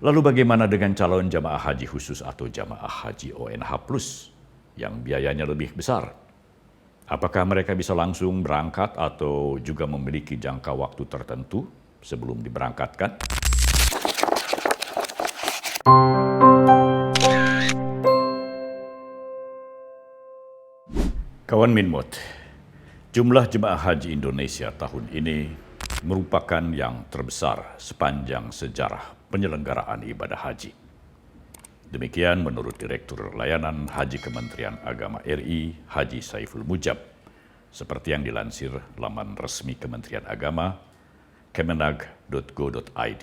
Lalu bagaimana dengan calon jamaah haji khusus atau jamaah haji ONH+ yang biayanya lebih besar? Apakah mereka bisa langsung berangkat atau juga memiliki jangka waktu tertentu sebelum diberangkatkan? Kawan Minmot, jumlah jemaah haji Indonesia tahun ini merupakan yang terbesar sepanjang sejarah penyelenggaraan ibadah haji. Demikian menurut Direktur Layanan Haji Kementerian Agama RI, Haji Saiful Mujab, seperti yang dilansir laman resmi Kementerian Agama, kemenag.go.id.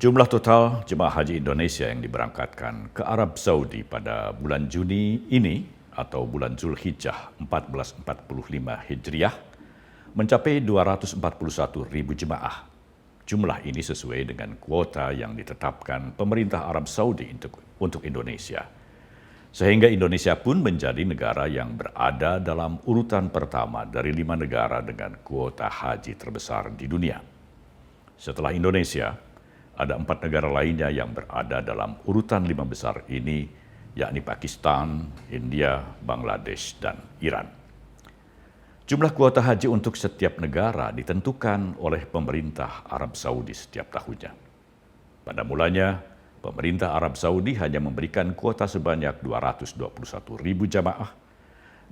Jumlah total jemaah haji Indonesia yang diberangkatkan ke Arab Saudi pada bulan Juni ini atau bulan Zulhijjah 1445 Hijriah mencapai 241.000 jemaah. Jumlah ini sesuai dengan kuota yang ditetapkan pemerintah Arab Saudi untuk Indonesia. Sehingga Indonesia pun menjadi negara yang berada dalam urutan pertama dari 5 negara dengan kuota haji terbesar di dunia. Setelah Indonesia, ada 4 negara lainnya yang berada dalam urutan 5 besar ini, yakni Pakistan, India, Bangladesh, dan Iran. Jumlah kuota haji untuk setiap negara ditentukan oleh pemerintah Arab Saudi setiap tahunnya. Pada mulanya, pemerintah Arab Saudi hanya memberikan kuota sebanyak 221.000 jamaah.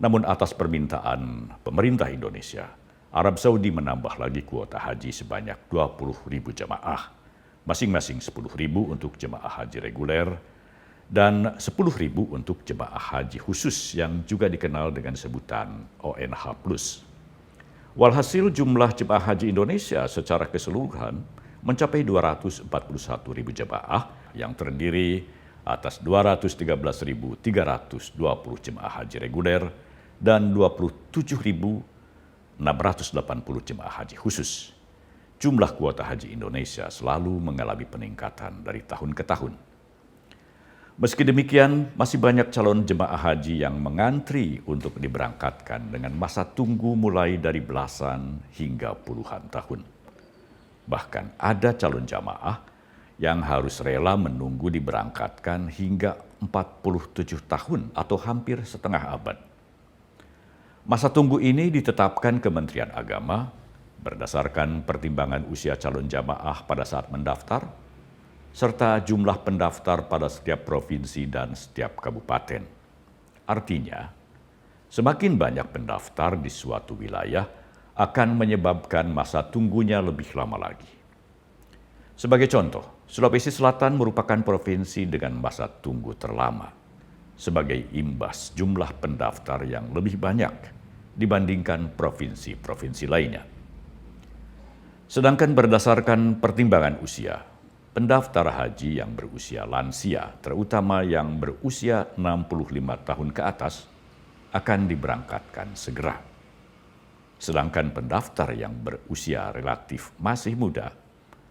Namun atas permintaan pemerintah Indonesia, Arab Saudi menambah lagi kuota haji sebanyak 20.000 jamaah, masing-masing 10.000 untuk jemaah haji reguler dan 10.000 untuk jemaah haji khusus yang juga dikenal dengan sebutan ONH+. Walhasil jumlah jemaah haji Indonesia secara keseluruhan mencapai 241.000 jemaah yang terdiri atas 213.320 jemaah haji reguler dan 27.680 jemaah haji khusus. Jumlah kuota haji Indonesia selalu mengalami peningkatan dari tahun ke tahun. Meski demikian, masih banyak calon jemaah haji yang mengantri untuk diberangkatkan dengan masa tunggu mulai dari belasan hingga puluhan tahun. Bahkan ada calon jamaah yang harus rela menunggu diberangkatkan hingga 47 tahun atau hampir setengah abad. Masa tunggu ini ditetapkan Kementerian Agama berdasarkan pertimbangan usia calon jamaah pada saat mendaftar, serta jumlah pendaftar pada setiap provinsi dan setiap kabupaten. Artinya, semakin banyak pendaftar di suatu wilayah akan menyebabkan masa tunggunya lebih lama lagi. Sebagai contoh, Sulawesi Selatan merupakan provinsi dengan masa tunggu terlama, sebagai imbas jumlah pendaftar yang lebih banyak dibandingkan provinsi-provinsi lainnya. Sedangkan berdasarkan pertimbangan usia, pendaftar haji yang berusia lansia, terutama yang berusia 65 tahun ke atas, akan diberangkatkan segera. Sedangkan pendaftar yang berusia relatif masih muda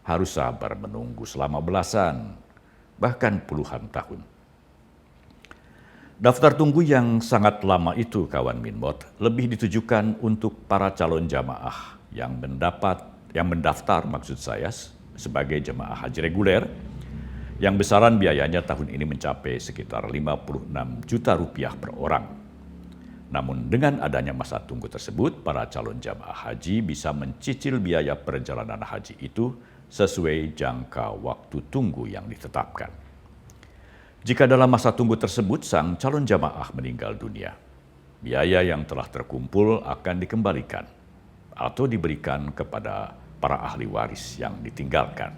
harus sabar menunggu selama belasan, bahkan puluhan tahun. Daftar tunggu yang sangat lama itu, kawan Minmot, lebih ditujukan untuk para calon jamaah yang mendaftar sebagai jemaah haji reguler, yang besaran biayanya tahun ini mencapai sekitar 56 juta rupiah per orang. Namun dengan adanya masa tunggu tersebut, para calon jamaah haji bisa mencicil biaya perjalanan haji itu sesuai jangka waktu tunggu yang ditetapkan. Jika dalam masa tunggu tersebut sang calon jamaah meninggal dunia, biaya yang telah terkumpul akan dikembalikan atau diberikan kepada para ahli waris yang ditinggalkan.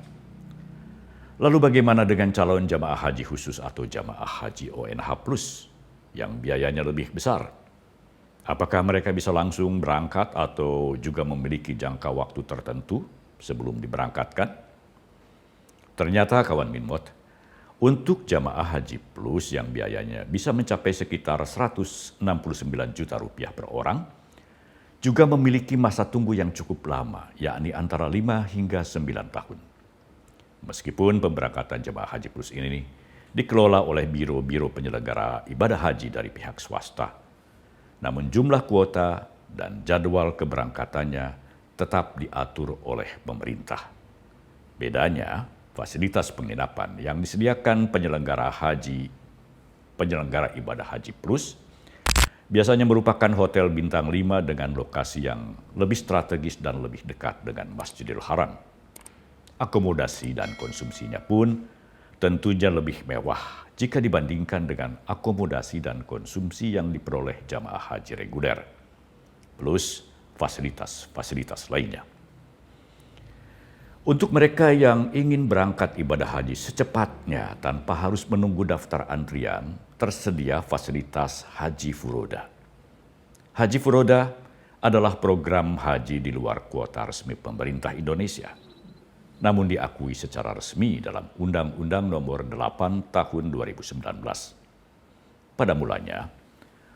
Lalu bagaimana dengan calon jamaah haji khusus atau jamaah haji ONH+ yang biayanya lebih besar? Apakah mereka bisa langsung berangkat atau juga memiliki jangka waktu tertentu sebelum diberangkatkan? Ternyata, kawan Minmot, untuk jamaah haji plus yang biayanya bisa mencapai sekitar 169 juta rupiah per orang, juga memiliki masa tunggu yang cukup lama, yakni antara 5 hingga 9 tahun. Meskipun pemberangkatan jemaah haji plus ini dikelola oleh biro-biro penyelenggara ibadah haji dari pihak swasta, namun jumlah kuota dan jadwal keberangkatannya tetap diatur oleh pemerintah. Bedanya, fasilitas penginapan yang disediakan penyelenggara ibadah haji plus biasanya merupakan hotel bintang 5 dengan lokasi yang lebih strategis dan lebih dekat dengan Masjidil Haram. Akomodasi dan konsumsinya pun tentunya lebih mewah jika dibandingkan dengan akomodasi dan konsumsi yang diperoleh jamaah haji reguler, plus fasilitas-fasilitas lainnya. Untuk mereka yang ingin berangkat ibadah haji secepatnya tanpa harus menunggu daftar antrian, tersedia fasilitas Haji Furoda. Haji Furoda adalah program haji di luar kuota resmi pemerintah Indonesia, namun diakui secara resmi dalam Undang-Undang Nomor 8 Tahun 2019. Pada mulanya,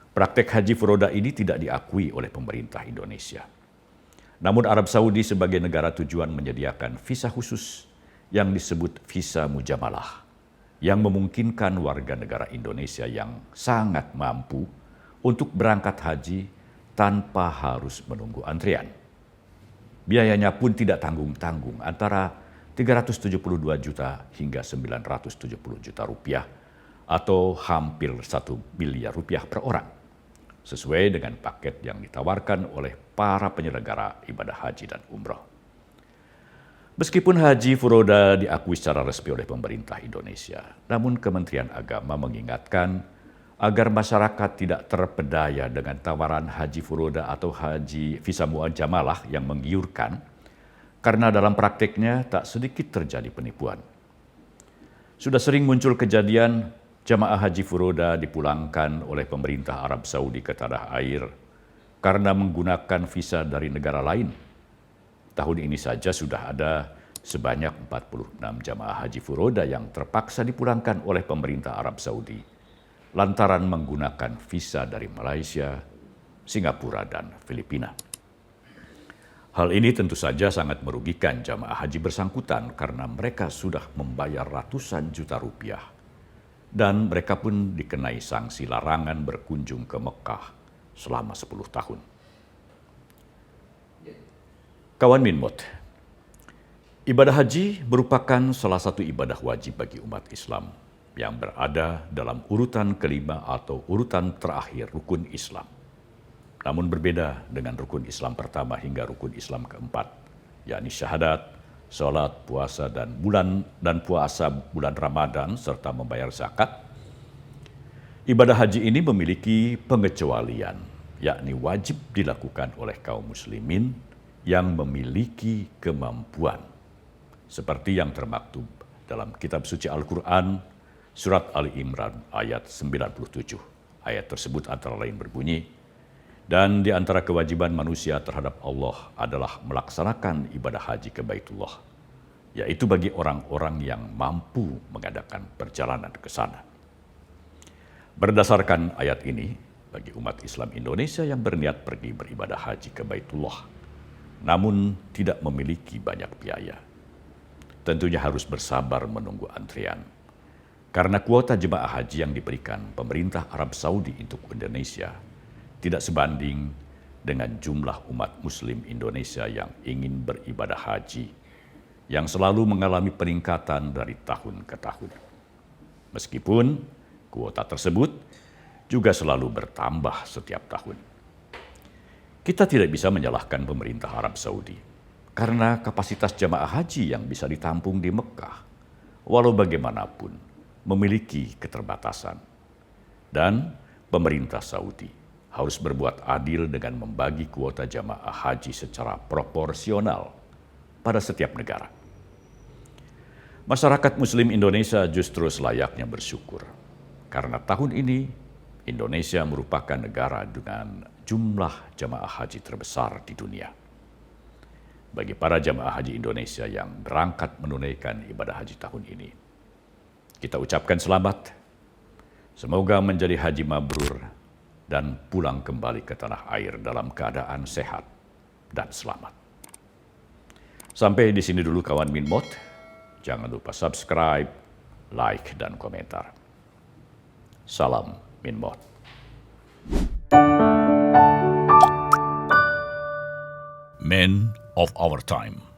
praktek Haji Furoda ini tidak diakui oleh pemerintah Indonesia. Namun Arab Saudi sebagai negara tujuan menyediakan visa khusus yang disebut visa mujamalah, yang memungkinkan warga negara Indonesia yang sangat mampu untuk berangkat haji tanpa harus menunggu antrian. Biayanya pun tidak tanggung-tanggung, antara 372 juta hingga 970 juta rupiah atau hampir 1 miliar rupiah per orang, sesuai dengan paket yang ditawarkan oleh para penyelenggara ibadah haji dan umroh. Meskipun Haji Furoda diakui secara resmi oleh pemerintah Indonesia, namun Kementerian Agama mengingatkan agar masyarakat tidak terpedaya dengan tawaran Haji Furoda atau haji visa mujamalah yang menggiurkan, karena dalam prakteknya tak sedikit terjadi penipuan. Sudah sering muncul kejadian jamaah Haji Furoda dipulangkan oleh pemerintah Arab Saudi ke tanah air karena menggunakan visa dari negara lain. Tahun ini saja sudah ada sebanyak 46 jamaah Haji Furoda yang terpaksa dipulangkan oleh pemerintah Arab Saudi lantaran menggunakan visa dari Malaysia, Singapura, dan Filipina. Hal ini tentu saja sangat merugikan jamaah haji bersangkutan karena mereka sudah membayar ratusan juta rupiah dan mereka pun dikenai sanksi larangan berkunjung ke Mekah selama 10 tahun. Kawan Minmot, ibadah haji merupakan salah satu ibadah wajib bagi umat Islam yang berada dalam urutan kelima atau urutan terakhir rukun Islam. Namun berbeda dengan rukun Islam pertama hingga rukun Islam keempat, yakni syahadat, sholat, puasa, dan puasa bulan Ramadan, serta membayar zakat. Ibadah haji ini memiliki pengecualian, yakni wajib dilakukan oleh kaum muslimin yang memiliki kemampuan. Seperti yang termaktub dalam kitab suci Al-Quran, surat Ali Imran ayat 97. Ayat tersebut antara lain berbunyi, dan di antara kewajiban manusia terhadap Allah adalah melaksanakan ibadah haji ke Baitullah, yaitu bagi orang-orang yang mampu mengadakan perjalanan ke sana. Berdasarkan ayat ini, bagi umat Islam Indonesia yang berniat pergi beribadah haji ke Baitullah, namun tidak memiliki banyak biaya, tentunya harus bersabar menunggu antrian. Karena kuota jemaah haji yang diberikan pemerintah Arab Saudi untuk Indonesia tidak sebanding dengan jumlah umat muslim Indonesia yang ingin beribadah haji, yang selalu mengalami peningkatan dari tahun ke tahun. Meskipun kuota tersebut juga selalu bertambah setiap tahun. Kita tidak bisa menyalahkan pemerintah Arab Saudi, karena kapasitas jamaah haji yang bisa ditampung di Mekah, walau bagaimanapun, memiliki keterbatasan. Dan pemerintah Saudi harus berbuat adil dengan membagi kuota jamaah haji secara proporsional pada setiap negara. Masyarakat Muslim Indonesia justru selayaknya bersyukur, karena tahun ini Indonesia merupakan negara dengan jumlah jamaah haji terbesar di dunia. Bagi para jamaah haji Indonesia yang berangkat menunaikan ibadah haji tahun ini, kita ucapkan selamat. Semoga menjadi haji mabrur dan pulang kembali ke tanah air dalam keadaan sehat dan selamat. Sampai di sini dulu kawan Minmot. Jangan lupa subscribe, like, dan komentar. Salam Minmot. Men of our time.